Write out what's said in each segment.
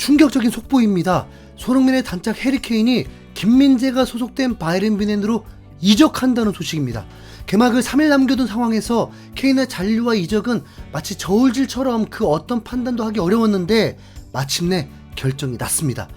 충격적인 속보입니다. 손흥민의 단짝 해리케인이 김민재가 소속된 바이에른 뮌헨으로 이적한다는 소식입니다. 개막을 3일 남겨둔 상황에서 케인의 잔류와 이적은 마치 저울질처럼 그 어떤 판단도 하기 어려웠는데 마침내 결정이 났습니다.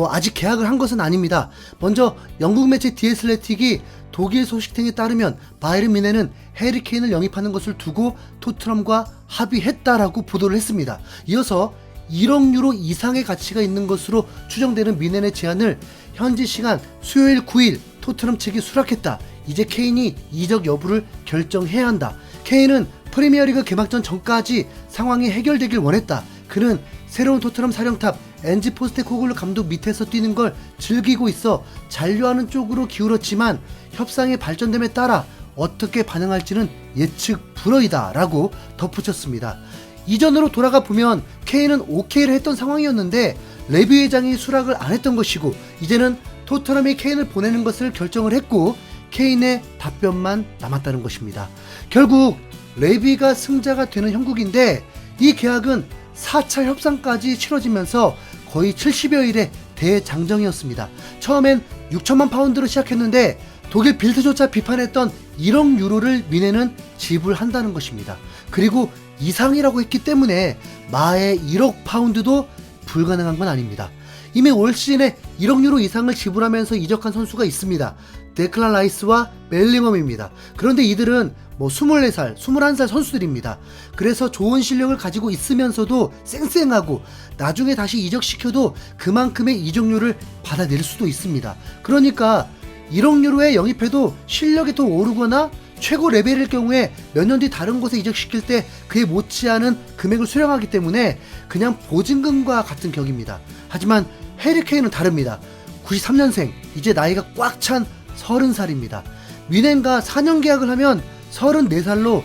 아직 계약을 한 것은 아닙니다. 먼저 영국 매체 디 애슬레틱이 독일 소식통에 따르면 바이에른 뮌헨은 해리케인을 영입하는 것을 두고 토트넘과 합의했다라고 보도를 했습니다. 이어서 1억 유로 이상의 가치가 있는 것으로 추정되는 뮌헨의 제안을 현지 시간 수요일 9일 토트넘 측이 수락했다. 이제 케인이 이적 여부를 결정해야 한다. 케인은 프리미어리그 개막전 전까지 상황이 해결되길 원했다. 그는 새로운 토트넘 사령탑 엔지 포스테코글루 감독 밑에서 뛰는 걸 즐기고 있어 잔류하는 쪽으로 기울었지만 협상의 발전됨에 따라 어떻게 반응할지는 예측 불허이다 라고 덧붙였습니다. 이전으로 돌아가 보면 케인은 오케이를 했던 상황이었는데 레비 회장이 수락을 안 했던 것이고 이제는 토트넘이 케인을 보내는 것을 결정을 했고 케인의 답변만 남았다는 것입니다. 결국 레비가 승자가 되는 형국인데 이 계약은 4차 협상까지 치러지면서 거의 70여일의 대장정이었습니다. 처음엔 6천만 파운드로 시작했는데 독일 빌드조차 비판했던 1억 유로를 뮌헨은 지불한다는 것입니다. 그리고 이상이라고 했기 때문에 마의 1억 파운드도 불가능한 건 아닙니다. 이미 올 시즌에 1억 유로 이상을 지불하면서 이적한 선수가 있습니다. 데클란 라이스와 벨링엄입니다. 그런데 이들은 24살, 21살 선수들입니다. 그래서 좋은 실력을 가지고 있으면서도 쌩쌩하고 나중에 다시 이적시켜도 그만큼의 이적료를 받아낼 수도 있습니다. 그러니까 1억 유로에 영입해도 실력이 더 오르거나 최고 레벨일 경우에 몇 년 뒤 다른 곳에 이적시킬 때 그에 못지않은 금액을 수령하기 때문에 그냥 보증금과 같은 격입니다. 하지만 해리케인은 다릅니다. 93년생, 이제 나이가 꽉 찬 30살입니다. 뮌헨과 4년 계약을 하면 34살로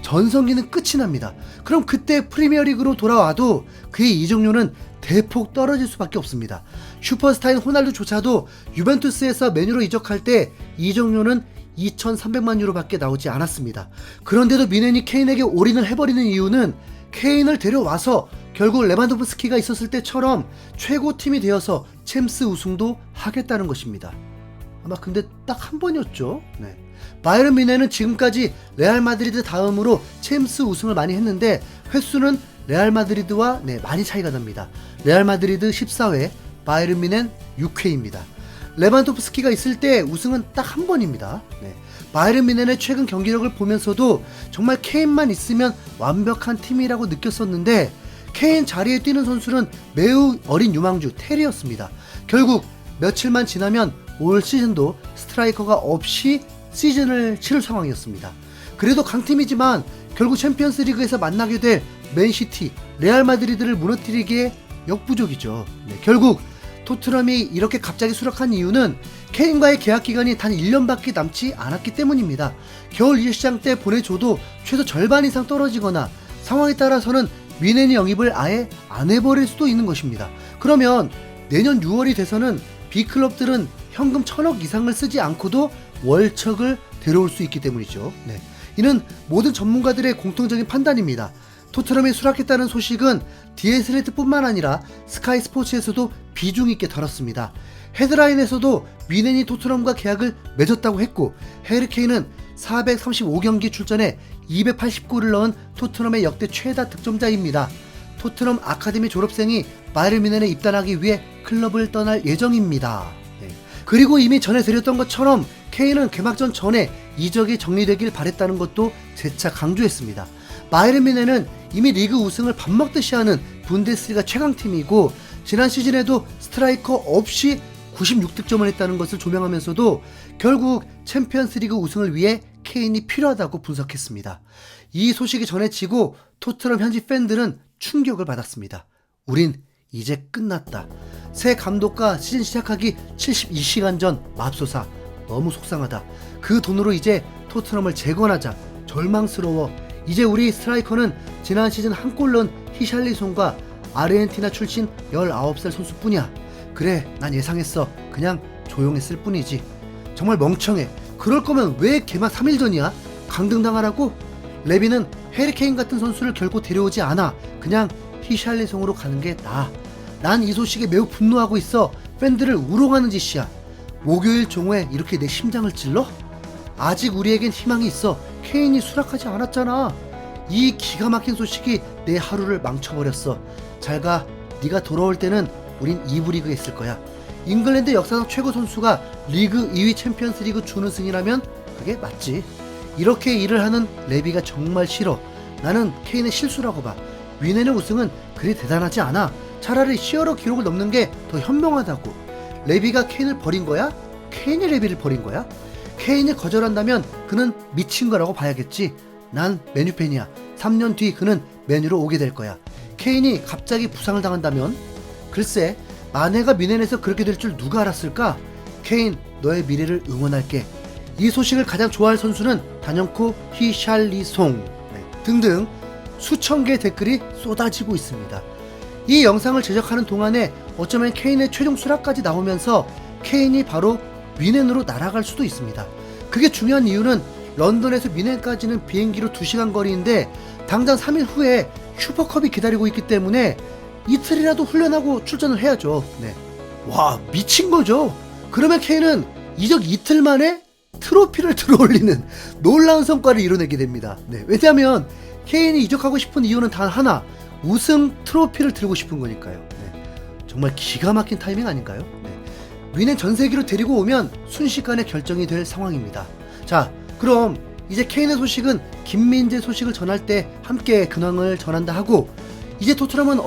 전성기는 끝이 납니다. 그럼 그때 프리미어리그로 돌아와도 그의 이적료는 대폭 떨어질 수밖에 없습니다. 슈퍼스타인 호날두조차도 유벤투스에서 맨유로 이적할 때 이적료는 2,300만 유로밖에 나오지 않았습니다. 그런데도 뮌헨이 케인에게 올인을 해버리는 이유는 케인을 데려와서 결국 레반도프스키가 있었을 때처럼 최고팀이 되어서 챔스 우승도 하겠다는 것입니다. 아마 근데 딱 한 번이었죠. 네. 바이에른 뮌헨은 지금까지 레알 마드리드 다음으로 챔스 우승을 많이 했는데 횟수는 레알 마드리드와 많이 차이가 납니다. 레알 마드리드 14회, 바이에른 뮌헨 6회입니다. 레반도프스키가 있을 때 우승은 딱 한 번입니다. 바이에른 뮌헨의 최근 경기력을 보면서도 정말 케인만 있으면 완벽한 팀이라고 느꼈었는데 케인 자리에 뛰는 선수는 매우 어린 유망주 테리였습니다. 결국 며칠만 지나면 올 시즌도 스트라이커가 없이 시즌을 치를 상황이었습니다. 그래도 강팀이지만 결국 챔피언스 리그에서 만나게 될 맨시티, 레알 마드리드를 무너뜨리기에 역부족이죠. 결국 토트넘이 이렇게 갑자기 수락한 이유는 케인과의 계약 기간이 단 1년밖에 남지 않았기 때문입니다. 겨울 이적시장 때 보내줘도 최소 절반 이상 떨어지거나 상황에 따라서는 뮌헨이 영입을 아예 안 해버릴 수도 있는 것입니다. 그러면 내년 6월이 돼서는 B클럽들은 현금 1,000억 이상을 쓰지 않고도 월척을 데려올 수 있기 때문이죠. 이는 모든 전문가들의 공통적인 판단입니다. 토트넘이 수락했다는 소식은 디애슬레트뿐만 아니라 스카이 스포츠에서도 비중 있게 다뤘습니다. 헤드라인에서도 뮌헨이 토트넘과 계약을 맺었다고 했고 해리케인은 435경기 출전에 280골을 넣은 토트넘의 역대 최다 득점자입니다. 토트넘 아카데미 졸업생이 바이에른 뮌헨에 입단하기 위해 클럽을 떠날 예정입니다. 그리고 이미 전해드렸던 것처럼 케인은 개막전 전에 이적이 정리되길 바랬다는 것도 재차 강조했습니다. 바이에른 뮌헨은 이미 리그 우승을 밥 먹듯이 하는 분데스리가 최강팀이고 지난 시즌에도 스트라이커 없이 96득점을 했다는 것을 조명하면서도 결국 챔피언스리그 우승을 위해 케인이 필요하다고 분석했습니다. 이 소식이 전해지고 토트넘 현지 팬들은 충격을 받았습니다. 우린 이제 끝났다. 새 감독과 시즌 시작하기 72시간 전 맙소사. 너무 속상하다. 그 돈으로 이제 토트넘을 재건하자. 절망스러워. 이제 우리 스트라이커는 지난 시즌 한 골 넣은 히샬리송과 아르헨티나 출신 19살 선수뿐이야. 그래, 난 예상했어. 그냥 조용했을 뿐이지. 정말 멍청해. 그럴 거면 왜 개막 3일 전이야? 강등당하라고? 레비는 해리케인 같은 선수를 결코 데려오지 않아. 그냥 히샬리송으로 가는 게 나아. 난 이 소식에 매우 분노하고 있어. 팬들을 우롱하는 짓이야. 목요일 종호에 이렇게 내 심장을 찔러? 아직 우리에겐 희망이 있어. 케인이 수락하지 않았잖아. 이 기가 막힌 소식이 내 하루를 망쳐버렸어. 잘가. 네가 돌아올 때는 우린 2부 리그에 있을 거야. 잉글랜드 역사상 최고 선수가 리그 2위 챔피언스 리그 준우승이라면 그게 맞지. 이렇게 일을 하는 레비가 정말 싫어. 나는 케인의 실수라고 봐. 윈해는 우승은 그리 대단하지 않아. 차라리 시어러 기록을 넘는 게 더 현명하다고. 레비가 케인을 버린 거야? 케인이 레비를 버린 거야? 케인이 거절한다면 그는 미친 거라고 봐야겠지. 난 메뉴 팬이야. 3년 뒤 그는 메뉴로 오게 될 거야. 케인이 갑자기 부상을 당한다면? 글쎄, 아내가 미넨에서 그렇게 될 줄 누가 알았을까? 케인, 너의 미래를 응원할게. 이 소식을 가장 좋아할 선수는 단연코 히샬리송 등등 수천 개의 댓글이 쏟아지고 있습니다. 이 영상을 제작하는 동안에 어쩌면 케인의 최종 수락까지 나오면서 케인이 바로 미넨으로 날아갈 수도 있습니다. 그게 중요한 이유는 런던에서 미넨까지는 비행기로 2시간 거리인데 당장 3일 후에 슈퍼컵이 기다리고 있기 때문에 이틀이라도 훈련하고 출전을 해야죠. 네. 와, 미친 거죠. 그러면 케인은 이적 이틀 만에 트로피를 들어올리는 놀라운 성과를 이뤄내게 됩니다. 네. 왜냐하면 케인이 이적하고 싶은 이유는 단 하나, 우승 트로피를 들고 싶은 거니까요. 네. 정말 기가 막힌 타이밍 아닌가요? 네. 윈은 전 세계로 데리고 오면 순식간에 결정이 될 상황입니다. 자, 그럼 이제 케인의 소식은 김민재 소식을 전할 때 함께 근황을 전한다 하고, 이제 토트넘은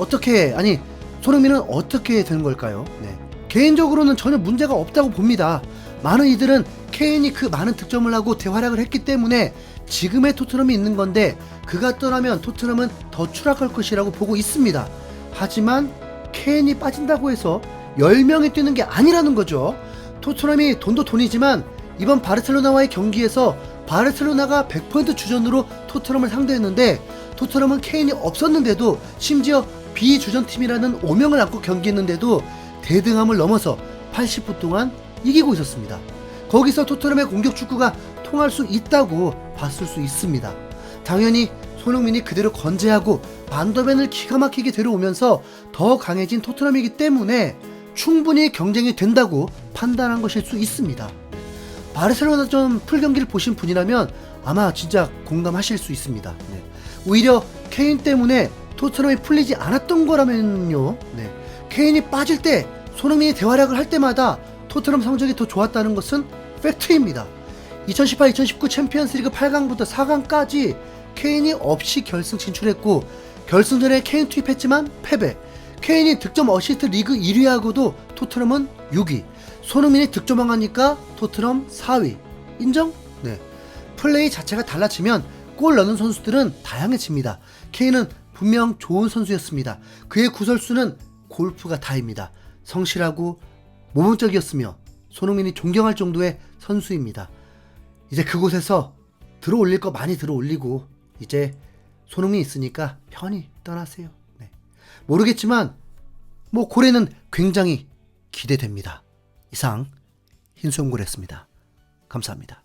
손흥민은 어떻게 되는 걸까요? 네. 개인적으로는 전혀 문제가 없다고 봅니다. 많은 이들은 케인이 그 많은 득점을 하고 대활약을 했기 때문에 지금의 토트넘이 있는 건데, 그가 떠나면 토트넘은 더 추락할 것이라고 보고 있습니다. 하지만 케인이 빠진다고 해서 10명이 뛰는 게 아니라는 거죠. 토트넘이 돈도 돈이지만 이번 바르셀로나와의 경기에서 바르셀로나가 100% 주전으로 토트넘을 상대했는데, 토트넘은 케인이 없었는데도, 심지어 비주전팀이라는 오명을 안고 경기했는데도 대등함을 넘어서 80분 동안 이기고 있었습니다. 거기서 토트넘의 공격 축구가 통할 수 있다고 봤을 수 있습니다. 당연히 손흥민이 그대로 건재하고 반더벤을 기가 막히게 데려오면서 더 강해진 토트넘이기 때문에 충분히 경쟁이 된다고 판단한 것일 수 있습니다. 바르셀로나전 풀경기를 보신 분이라면 아마 진짜 공감하실 수 있습니다. 네. 오히려 케인 때문에 토트넘이 풀리지 않았던 거라면요. 네. 케인이 빠질 때 손흥민이 대활약을 할 때마다 토트넘 성적이 더 좋았다는 것은 팩트입니다. 2018-2019 챔피언스리그 8강부터 4강까지 케인이 없이 결승 진출했고, 결승전에 케인 투입했지만 패배. 케인이 득점 어시스트 리그 1위하고도 토트넘은 6위. 손흥민이 득점왕 하니까 토트넘 4위. 인정? 네. 플레이 자체가 달라지면 골 넣는 선수들은 다양해집니다. 케인은 분명 좋은 선수였습니다. 그의 구설수는 골프가 다입니다. 성실하고 모범적이었으며 손흥민이 존경할 정도의 선수입니다. 이제 그곳에서 들어올릴 거 많이 들어올리고, 이제 손흥민이 있으니까 편히 떠나세요. 네. 모르겠지만 고래는 굉장히 기대됩니다. 이상 흰수염고래였습니다. 감사합니다.